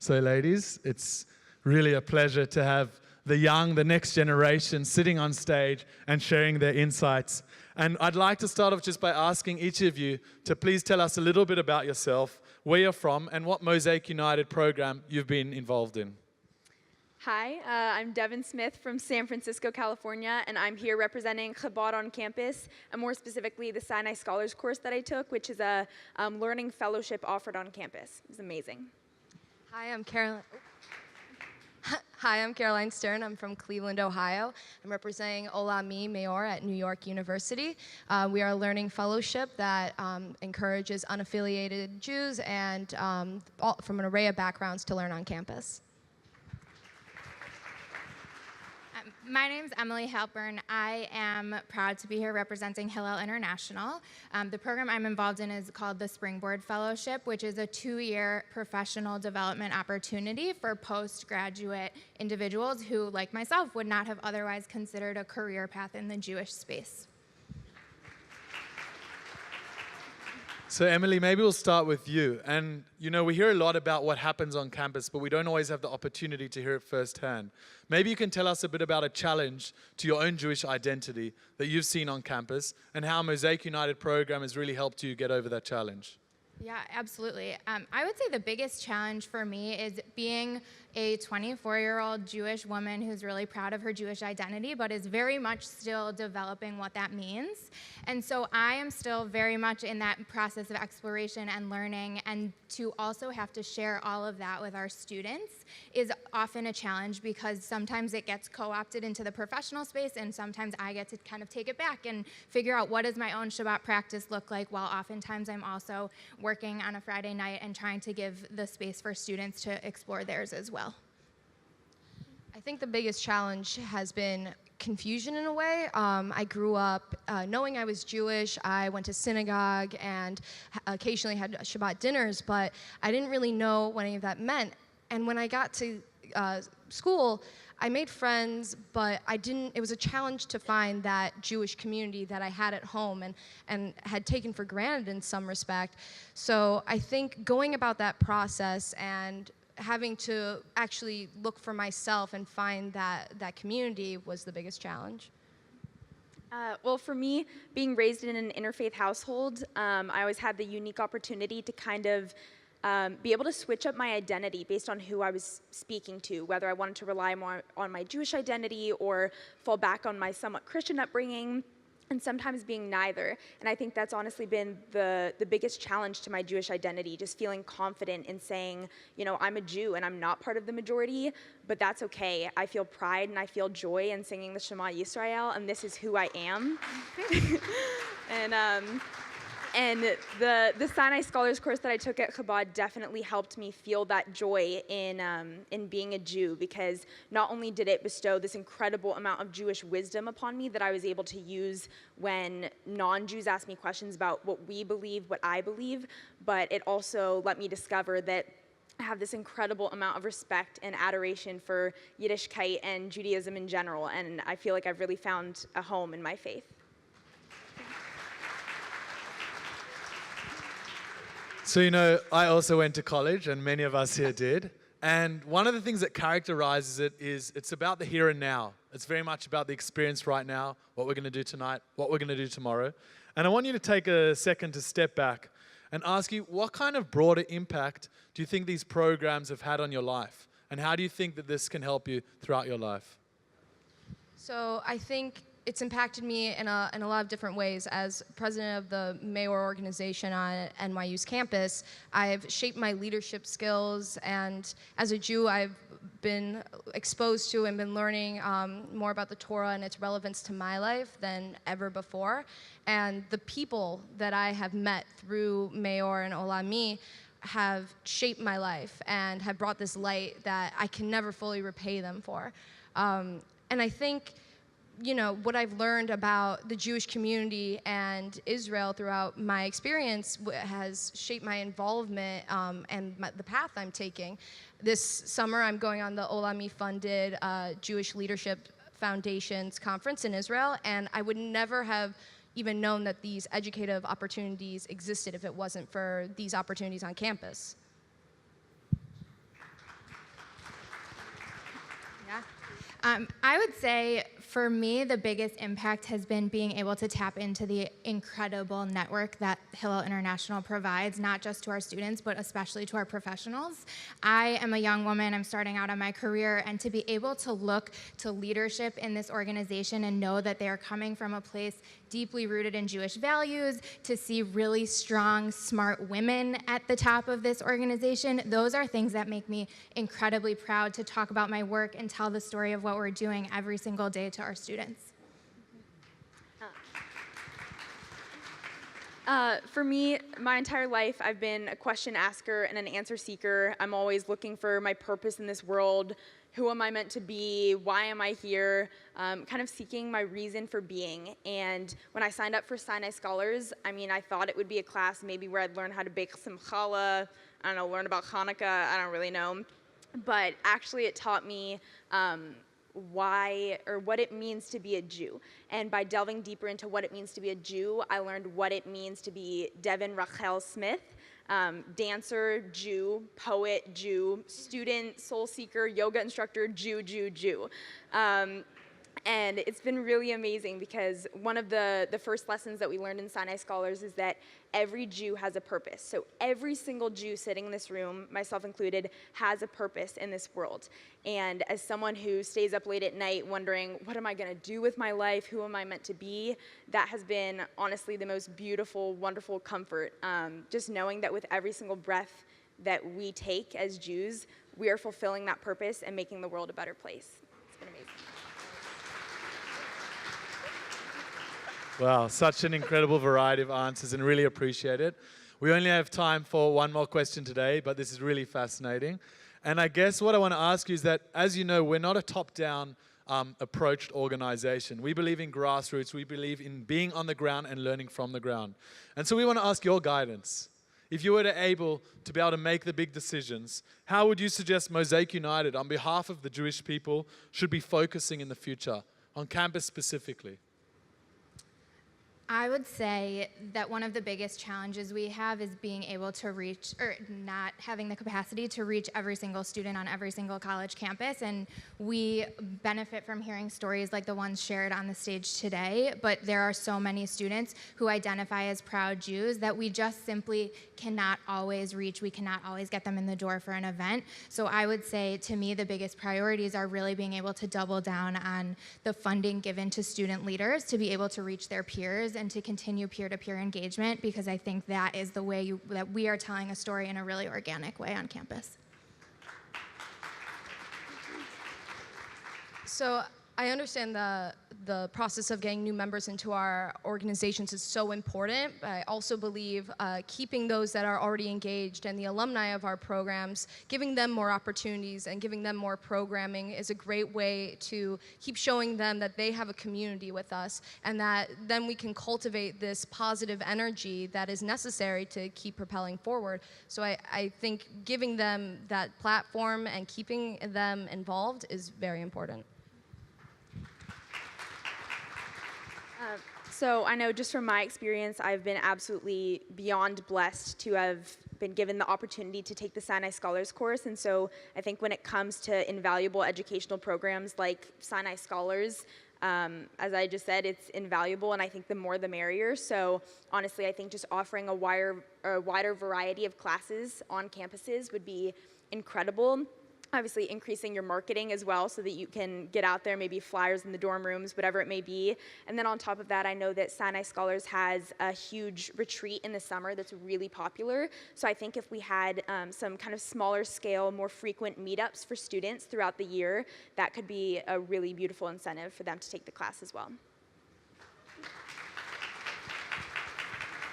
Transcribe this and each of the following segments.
So ladies, it's really a pleasure to have the young, the next generation sitting on stage and sharing their insights. And I'd like to start off just by asking each of you to please tell us a little bit about yourself, where you're from, and what Mosaic United program you've been involved in. Hi, I'm Devin Smith from San Francisco, California, and I'm here representing Chabad on campus, and more specifically the Sinai Scholars course that I took, which is a learning fellowship offered on campus. It's amazing. Hi, I'm Caroline. Hi, I'm Caroline Stern. I'm from Cleveland, Ohio. I'm representing Olami Mayor at New York University. We are a learning fellowship that encourages unaffiliated Jews and from an array of backgrounds to learn on campus. My name's Emily Halpern. I am proud to be here representing Hillel International. The program I'm involved in is called the Springboard Fellowship, which is a 2-year professional development opportunity for postgraduate individuals who, like myself, would not have otherwise considered a career path in the Jewish space. So Emily, maybe we'll start with you. And you know, we hear a lot about what happens on campus, but we don't always have the opportunity to hear it firsthand. Maybe you can tell us a bit about a challenge to your own Jewish identity that you've seen on campus and how Mosaic United program has really helped you get over that challenge. Yeah, absolutely. I would say the biggest challenge for me is being a 24-year-old Jewish woman who's really proud of her Jewish identity, but is very much still developing what that means. And so I am still very much in that process of exploration and learning, and to also have to share all of that with our students is often a challenge because sometimes it gets co-opted into the professional space, and sometimes I get to kind of take it back and figure out what does my own Shabbat practice look like, while oftentimes I'm also working on a Friday night and trying to give the space for students to explore theirs as well. I think the biggest challenge has been confusion in a way. I grew up knowing I was Jewish. I went to synagogue and occasionally had Shabbat dinners, but I didn't really know what any of that meant. And when I got to school, I made friends, but it was a challenge to find that Jewish community that I had at home and had taken for granted in some respect. So I think going about that process and having to actually look for myself and find that community was the biggest challenge. Well, for me, being raised in an interfaith household, I always had the unique opportunity to kind of be able to switch up my identity based on who I was speaking to, whether I wanted to rely more on my Jewish identity or fall back on my somewhat Christian upbringing, and sometimes being neither. And I think that's honestly been the biggest challenge to my Jewish identity, just feeling confident in saying, you know, I'm a Jew and I'm not part of the majority, but that's okay. I feel pride and I feel joy in singing the Shema Yisrael, and this is who I am. And the Sinai Scholars course that I took at Chabad definitely helped me feel that joy in being a Jew, because not only did it bestow this incredible amount of Jewish wisdom upon me that I was able to use when non-Jews asked me questions about what we believe, what I believe, but it also let me discover that I have this incredible amount of respect and adoration for Yiddishkeit and Judaism in general, and I feel like I've really found a home in my faith. So, you know, I also went to college, and many of us here did. And one of the things that characterizes it is it's about the here and now. It's very much about the experience right now, what we're going to do tonight, what we're going to do tomorrow. And I want you to take a second to step back and ask you, what kind of broader impact do you think these programs have had on your life? And how do you think that this can help you throughout your life? So I think it's impacted me in a lot of different ways. As president of the Mayor organization on NYU's campus, I've shaped my leadership skills, and as a Jew, I've been exposed to and been learning more about the Torah and its relevance to my life than ever before. And the people that I have met through Mayor and Olami have shaped my life and have brought this light that I can never fully repay them for. And I think, you know, what I've learned about the Jewish community and Israel throughout my experience has shaped my involvement and the path I'm taking. This summer, I'm going on the Olami-funded Jewish Leadership Foundation's conference in Israel, and I would never have even known that these educative opportunities existed if it wasn't for these opportunities on campus. I would say for me, the biggest impact has been being able to tap into the incredible network that Hillel International provides, not just to our students, but especially to our professionals. I am a young woman, I'm starting out on my career, and to be able to look to leadership in this organization and know that they are coming from a place deeply rooted in Jewish values, to see really strong, smart women at the top of this organization, those are things that make me incredibly proud to talk about my work and tell the story of what we're doing every single day to our students. For me, my entire life, I've been a question asker and an answer seeker. I'm always looking for my purpose in this world. Who am I meant to be? Why am I here? Kind of seeking my reason for being. And when I signed up for Sinai Scholars, I thought it would be a class maybe where I'd learn how to bake some challah, I don't know, learn about Hanukkah, I don't really know. But actually it taught me why or what it means to be a Jew. And by delving deeper into what it means to be a Jew, I learned what it means to be Devin Rachel Smith, dancer, Jew, poet, Jew, student, soul seeker, yoga instructor, Jew. And it's been really amazing because one of the first lessons that we learned in Sinai Scholars is that every Jew has a purpose. So every single Jew sitting in this room, myself included, has a purpose in this world. And as someone who stays up late at night wondering, what am I going to do with my life? Who am I meant to be? That has been honestly the most beautiful, wonderful comfort. Just knowing that with every single breath that we take as Jews, we are fulfilling that purpose and making the world a better place. It's been amazing. Wow, such an incredible variety of answers and really appreciate it. We only have time for one more question today, but this is really fascinating. And I guess what I want to ask you is that, as you know, we're not a top-down approached organization. We believe in grassroots. We believe in being on the ground and learning from the ground. And so we want to ask your guidance. If you were be able to make the big decisions, how would you suggest Mosaic United, on behalf of the Jewish people, should be focusing in the future, on campus specifically? I would say that one of the biggest challenges we have is being able to reach, or not having the capacity to reach every single student on every single college campus. And we benefit from hearing stories like the ones shared on the stage today, but there are so many students who identify as proud Jews that we just simply cannot always reach. We cannot always get them in the door for an event. So I would say, to me, the biggest priorities are really being able to double down on the funding given to student leaders to be able to reach their peers and to continue peer-to-peer engagement, because I think that is the way that we are telling a story in a really organic way on campus. So I understand the process of getting new members into our organizations is so important, but I also believe keeping those that are already engaged and the alumni of our programs, giving them more opportunities and giving them more programming is a great way to keep showing them that they have a community with us, and that then we can cultivate this positive energy that is necessary to keep propelling forward. So I think giving them that platform and keeping them involved is very important. So I know just from my experience, I've been absolutely beyond blessed to have been given the opportunity to take the Sinai Scholars course. And so I think when it comes to invaluable educational programs like Sinai Scholars, as I just said, it's invaluable, and I think the more the merrier. So honestly, I think just offering a wider variety of classes on campuses would be incredible. Obviously increasing your marketing as well so that you can get out there, maybe flyers in the dorm rooms, whatever it may be. And then on top of that, I know that Sinai Scholars has a huge retreat in the summer that's really popular. So I think if we had some kind of smaller scale, more frequent meetups for students throughout the year, that could be a really beautiful incentive for them to take the class as well.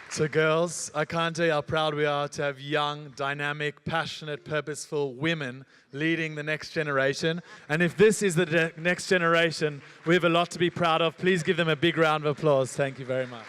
So girls, I can't tell you how proud we are to have young, dynamic, passionate, purposeful women leading the next generation. And if this is the next generation, we have a lot to be proud of. Please give them a big round of applause. Thank you very much.